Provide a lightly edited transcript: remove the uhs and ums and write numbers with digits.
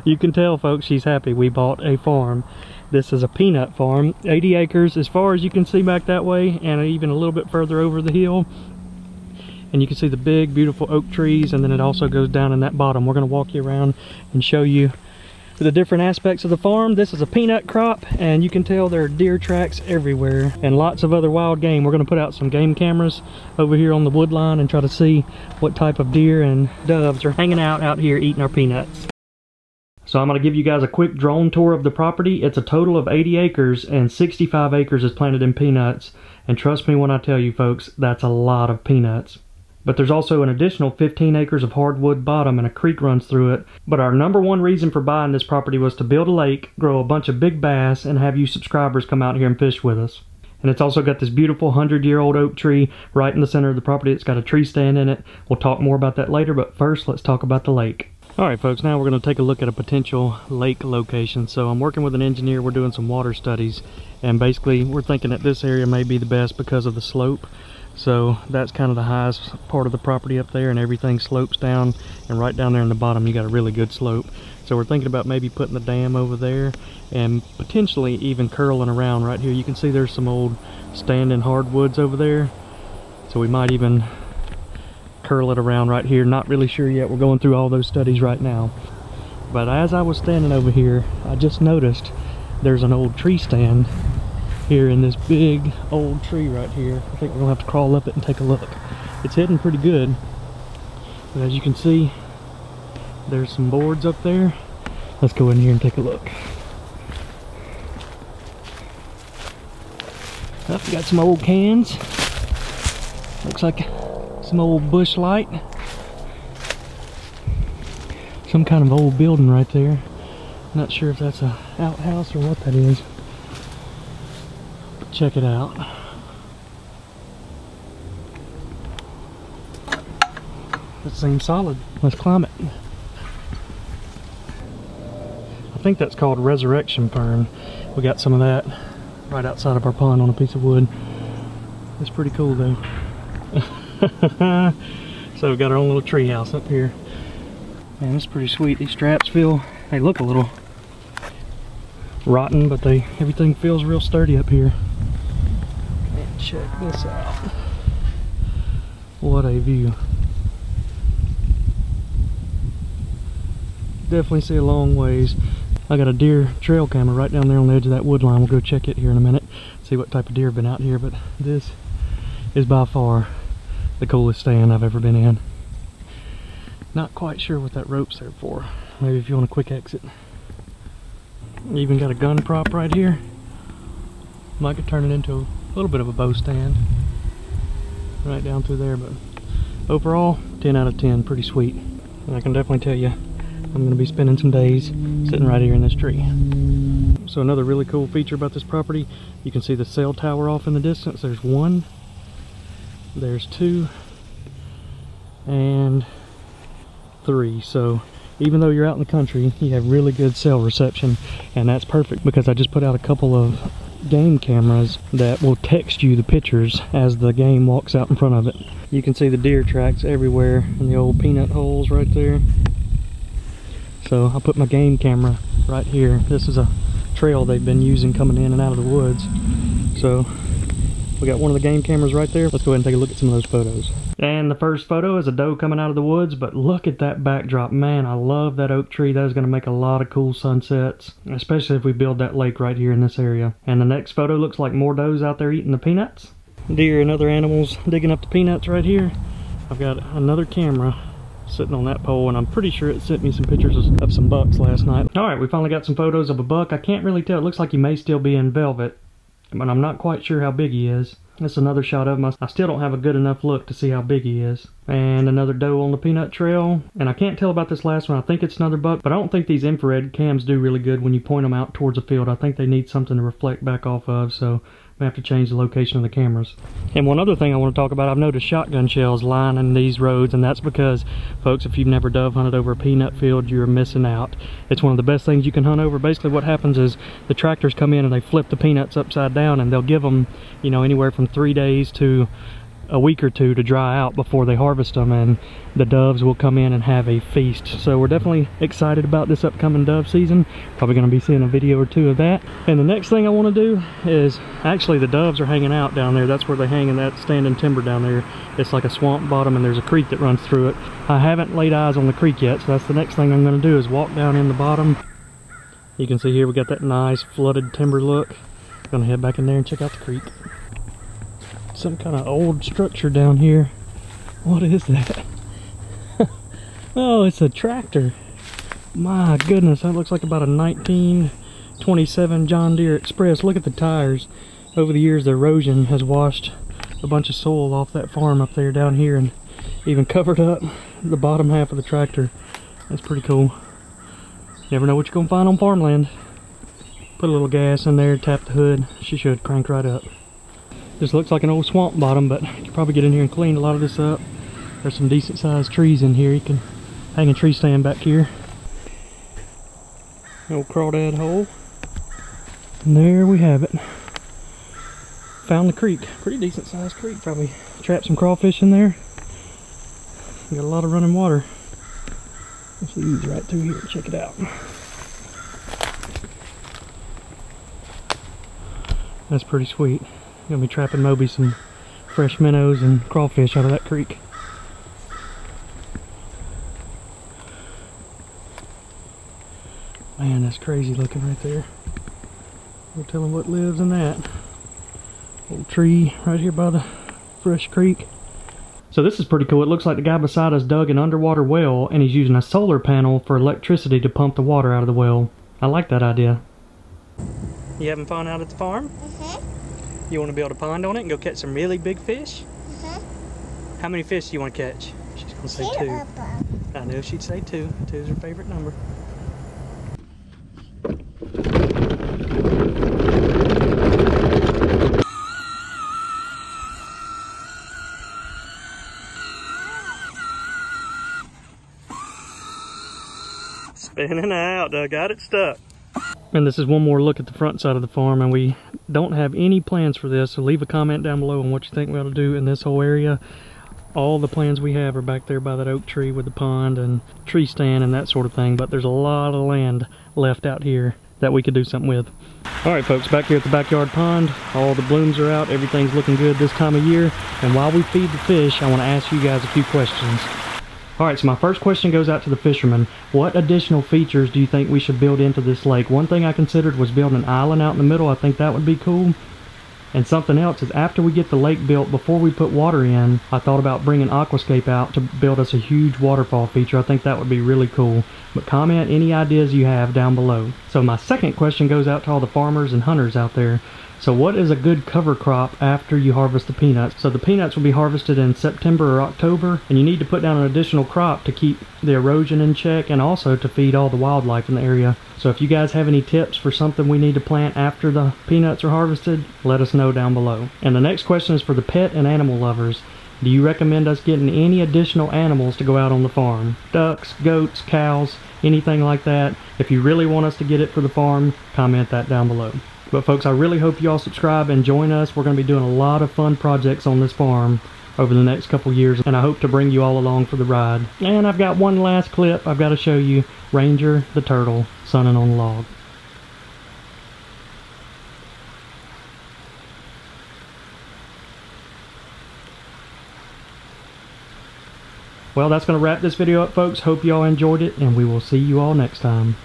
You can tell, folks, she's happy. We bought a farm. This is a peanut farm, 80 acres as far as you can see back that way, and even a little bit further over the hill. And you can see the big, beautiful oak trees, and then it also goes down in that bottom. We're going to walk you around and show you the different aspects of the farm. This is a peanut crop, and you can tell there are deer tracks everywhere and lots of other wild game. We're going to put out some game cameras over here on the wood line and try to see what type of deer and doves are hanging out here eating our peanuts. So I'm going to give you guys a quick drone tour of the property. It's a total of 80 acres and 65 acres is planted in peanuts. And trust me when I tell you, folks, that's a lot of peanuts. But there's also an additional 15 acres of hardwood bottom and a creek runs through it. But our number one reason for buying this property was to build a lake, grow a bunch of big bass, and have you subscribers come out here and fish with us. And it's also got this beautiful 100-year-old oak tree right in the center of the property. It's got a tree stand in it. We'll talk more about that later, but first let's talk about the lake. Alright folks, now we're going to take a look at a potential lake location. So I'm working with an engineer, we're doing some water studies, and basically we're thinking that this area may be the best because of the slope. So that's kind of the highest part of the property up there, and everything slopes down, and right down there in the bottom you got a really good slope. So we're thinking about maybe putting the dam over there and potentially even curling around right here. You can see there's some old standing hardwoods over there, so we might even curl it around right here. Not really sure yet. We're going through all those studies right now. But as I was standing over here, I just noticed there's an old tree stand here in this big old tree right here. I think we're gonna have to crawl up it and take a look. It's hidden pretty good, but as you can see, there's some boards up there. Let's go in here and take a look. Oh, we got some old cans. Looks like some old bush light. Some kind of old building right there. Not sure if that's a outhouse or what that is. Check it out. That seems solid. Let's climb it. I think that's called resurrection fern. We got some of that right outside of our pond on a piece of wood. It's pretty cool though. So we've got our own little tree house up here. Man, it's pretty sweet. These straps they look a little rotten, but everything feels real sturdy up here. And check this out. What a view. Definitely see a long ways. I got a deer trail camera right down there on the edge of that wood line. We'll go check it here in a minute, see what type of deer have been out here, but this is by far the coolest stand I've ever been in. Not quite sure what that rope's there for. Maybe if you want a quick exit. You even got a gun prop right here. Might could turn it into a little bit of a bow stand right down through there, but overall 10 out of 10, pretty sweet. And I can definitely tell you I'm going to be spending some days sitting right here in this tree. So another really cool feature about this property, you can see the cell tower off in the distance. There's one, there's two, and three. So even though you're out in the country, you have really good cell reception, and that's perfect because I just put out a couple of game cameras that will text you the pictures as the game walks out in front of it. You can see the deer tracks everywhere and the old peanut holes right there. So I put my game camera right here. This is a trail they've been using coming in and out of the woods. So we got one of the game cameras right there. Let's go ahead and take a look at some of those photos. And the first photo is a doe coming out of the woods, but look at that backdrop. Man, I love that oak tree. That is going to make a lot of cool sunsets, especially if we build that lake right here in this area. And the next photo looks like more does out there eating the peanuts. Deer and other animals digging up the peanuts right here. I've got another camera sitting on that pole, and I'm pretty sure it sent me some pictures of some bucks last night. Alright, we finally got some photos of a buck. I can't really tell. It looks like he may still be in velvet, but I'm not quite sure how big he is. That's another shot of him. I still don't have a good enough look to see how big he is. And another doe on the peanut trail. And I can't tell about this last one. I think it's another buck, but I don't think these infrared cams do really good when you point them out towards a field. I think they need something to reflect back off of, so I have to change the location of the cameras. And one other thing I want to talk about, I've noticed shotgun shells lining these roads, and that's because, folks, if you've never dove hunted over a peanut field, you're missing out. It's one of the best things you can hunt over. Basically what happens is the tractors come in and they flip the peanuts upside down, and they'll give them, you know, anywhere from 3 days to a week or two to dry out before they harvest them, and the doves will come in and have a feast. So we're definitely excited about this upcoming dove season. Probably going to be seeing a video or two of that. And the next thing I want to do is, actually the doves are hanging out down there. That's where they hang in that standing timber down there. It's like a swamp bottom, and there's a creek that runs through it. I haven't laid eyes on the creek yet, so that's the next thing I'm going to do, is walk down in the bottom. You can see here we got that nice flooded timber look. Gonna head back in there and check out the creek. Some kind of old structure down here. What is that? Oh, it's a tractor. My goodness, that looks like about a 1927 John Deere Express. Look at the tires. Over the years, the erosion has washed a bunch of soil off that farm up there down here, and even covered up the bottom half of the tractor. That's pretty cool. Never know what you're gonna find on farmland. Put a little gas in there, tap the hood. She should crank right up. This looks like an old swamp bottom, but you can probably get in here and clean a lot of this up. There's some decent sized trees in here. You can hang a tree stand back here. Old crawdad hole. And there we have it. Found the creek. Pretty decent sized creek. Probably trapped some crawfish in there. Got a lot of running water. Let's ease right through here and check it out. That's pretty sweet. Gonna be trapping Moby some fresh minnows and crawfish out of that creek. Man, that's crazy looking right there. We're telling what lives in that. Little tree right here by the fresh creek. So this is pretty cool. It looks like the guy beside us dug an underwater well, and he's using a solar panel for electricity to pump the water out of the well. I like that idea. You having fun out at the farm? Mm-hmm. You want to build a pond on it and go catch some really big fish? Mm-hmm. How many fish do you want to catch? She's going to say 2. I knew she'd say 2. 2 is her favorite number. Spinning out, I got it stuck. And this is one more look at the front side of the farm, and we don't have any plans for this, so leave a comment down below on what you think we ought to do in this whole area. All the plans we have are back there by that oak tree with the pond and tree stand and that sort of thing, but there's a lot of land left out here that we could do something with. Alright folks, back here at the backyard pond, all the blooms are out, everything's looking good this time of year, and while we feed the fish, I want to ask you guys a few questions. Alright, so my first question goes out to the fishermen. What additional features do you think we should build into this lake? One thing I considered was building an island out in the middle. I think that would be cool. And something else is, after we get the lake built, before we put water in, I thought about bringing Aquascape out to build us a huge waterfall feature. I think that would be really cool. But comment any ideas you have down below. So my second question goes out to all the farmers and hunters out there. So what is a good cover crop after you harvest the peanuts? So the peanuts will be harvested in September or October, and you need to put down an additional crop to keep the erosion in check and also to feed all the wildlife in the area. So if you guys have any tips for something we need to plant after the peanuts are harvested, let us know down below. And the next question is for the pet and animal lovers. Do you recommend us getting any additional animals to go out on the farm? Ducks, goats, cows, anything like that? If you really want us to get it for the farm, comment that down below. But folks, I really hope you all subscribe and join us. We're going to be doing a lot of fun projects on this farm over the next couple years, and I hope to bring you all along for the ride. And I've got one last clip I've got to show you. Ranger the turtle sunning on the log. Well, that's going to wrap this video up, folks. Hope you all enjoyed it, and we will see you all next time.